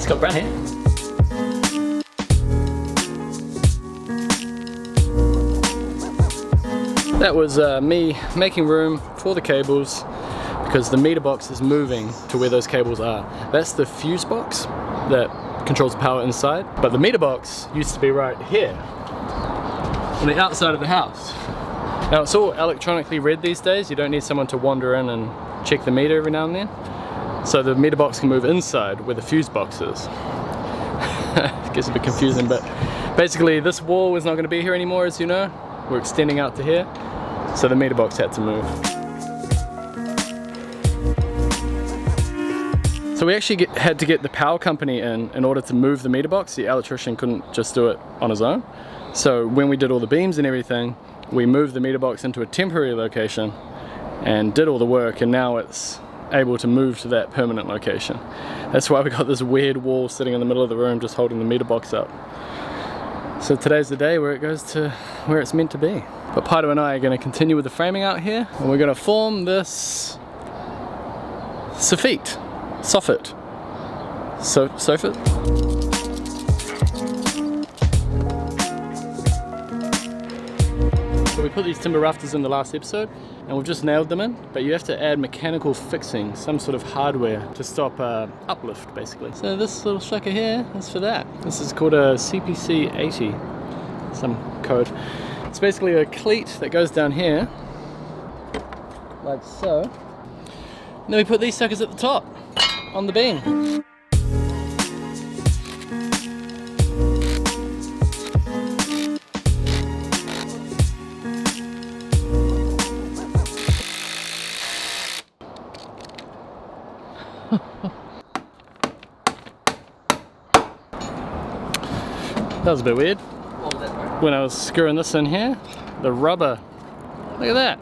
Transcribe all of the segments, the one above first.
Scott Brown here. That was me making room for the cables because the meter box is moving to where those cables are. That's the fuse box that controls the power inside, but the meter box used to be right here on the outside of the house. Now it's all electronically read these days. You don't need someone to wander in and check the meter every now and then. So the meter box can move inside where the fuse box is. It gets a bit confusing, but basically this wall is not going to be here anymore, as you know. We're extending out to here, so the meter box had to move. So we actually had to get the power company in order to move the meter box. The electrician couldn't just do it on his own. So when we did all the beams and everything, we moved the meter box into a temporary location and did all the work, and now it's able to move to that permanent location. That's why we got this weird wall sitting in the middle of the room just holding the meter box up. So today's the day where it goes to where it's meant to be. But Paito and I are going to continue with the framing out here, and we're going to form this soffit. Soffit? So we put these timber rafters in the last episode and we've just nailed them in, but you have to add mechanical fixing, some sort of hardware to stop uplift basically. So this little sucker here is for that. This is called a CPC 80, some code. It's basically a cleat that goes down here, like so. And then we put these suckers at the top, on the beam. That was a bit weird. When I was screwing this in here, the rubber, look at that.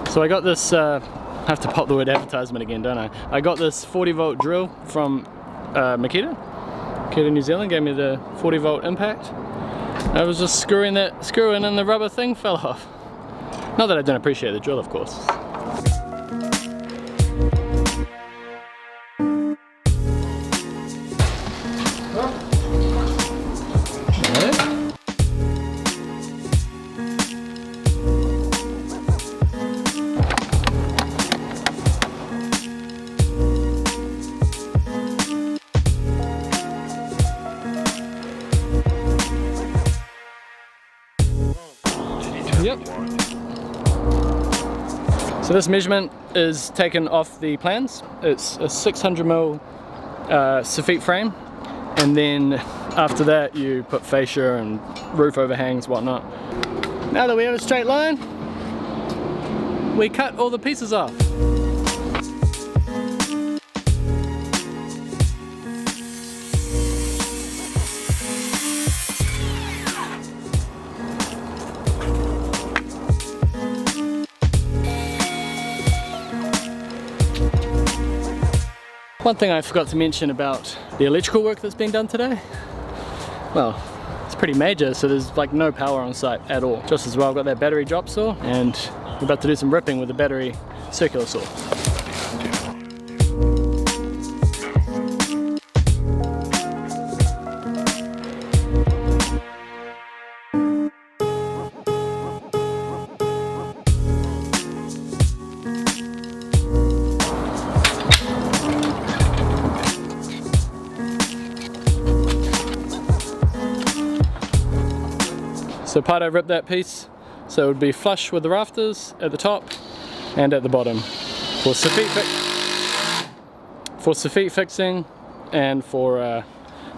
So I got this, I have to pop the word advertisement again, don't I? I got this 40 volt drill from Makita New Zealand, gave me the 40 volt impact. I was just screwing and the rubber thing fell off. Not that I don't appreciate the drill, of course. Yep. So this measurement is taken off the plans. It's a 600mm soffit frame, and then after that you put fascia and roof overhangs, whatnot. Now that we have a straight line, we cut all the pieces off. One thing I forgot to mention about the electrical work that's being done today, well, it's pretty major, so there's like no power on site at all. Just as well, I've got that battery drop saw, and we're about to do some ripping with the battery circular saw. So Paito ripped that piece so it would be flush with the rafters at the top and at the bottom for soffit fixing and for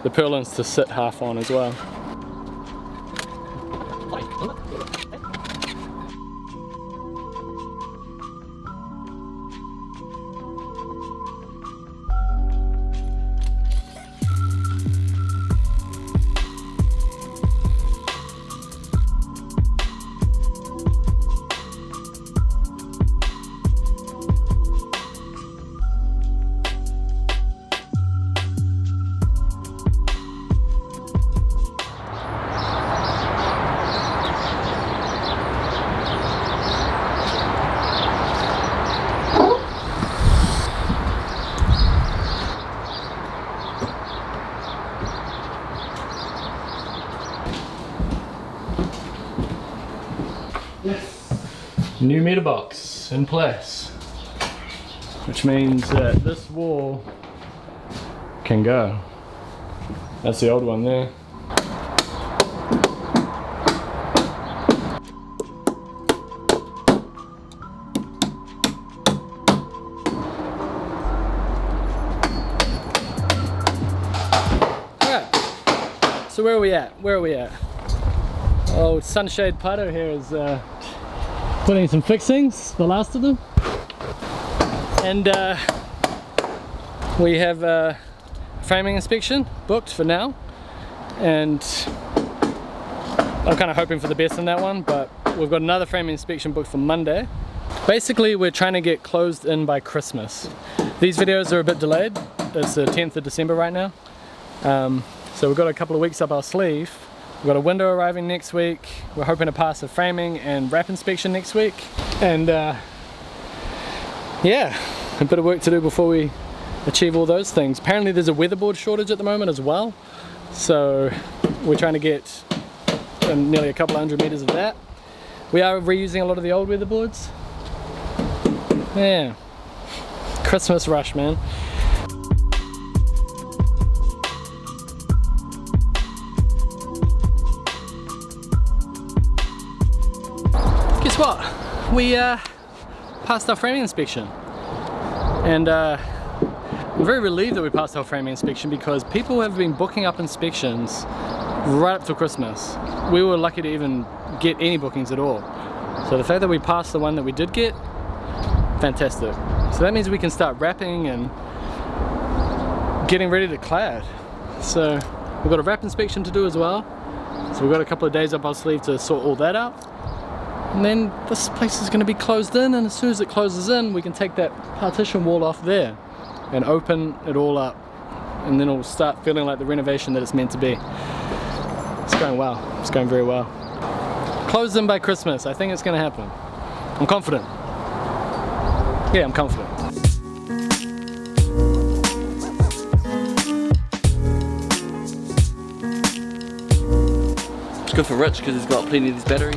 the purlins to sit half on as well. New meter box in place, which means that this wall can go. That's the old one there. Alright, so where are we at? Where are we at? Old Sunshade Pato here is putting some fixings, the last of them. And we have a framing inspection booked for now. And I'm kind of hoping for the best in that one, but we've got another framing inspection booked for Monday. Basically, we're trying to get closed in by Christmas. These videos are a bit delayed. It's the 10th of December right now. So we've got a couple of weeks up our sleeve. We've got a window arriving next week. We're hoping to pass a framing and wrap inspection next week. And yeah, a bit of work to do before we achieve all those things. Apparently there's a weatherboard shortage at the moment as well. So we're trying to get nearly a couple of 100 meters of that. We are reusing a lot of the old weatherboards. Yeah, Christmas rush, man. Guess what? We passed our framing inspection, and I'm very relieved that we passed our framing inspection because people have been booking up inspections right up to Christmas. We were lucky to even get any bookings at all. So the fact that we passed the one that we did get, fantastic. So that means we can start wrapping and getting ready to clad. So we've got a wrap inspection to do as well. So we've got a couple of days up our sleeve to sort all that out. And then this place is going to be closed in, and as soon as it closes in, we can take that partition wall off there and open it all up. And then it'll start feeling like the renovation that it's meant to be. It's going well. It's going very well. Closed in by Christmas. I think it's going to happen. I'm confident. Yeah, I'm confident. It's good for Rich because he's got plenty of these batteries.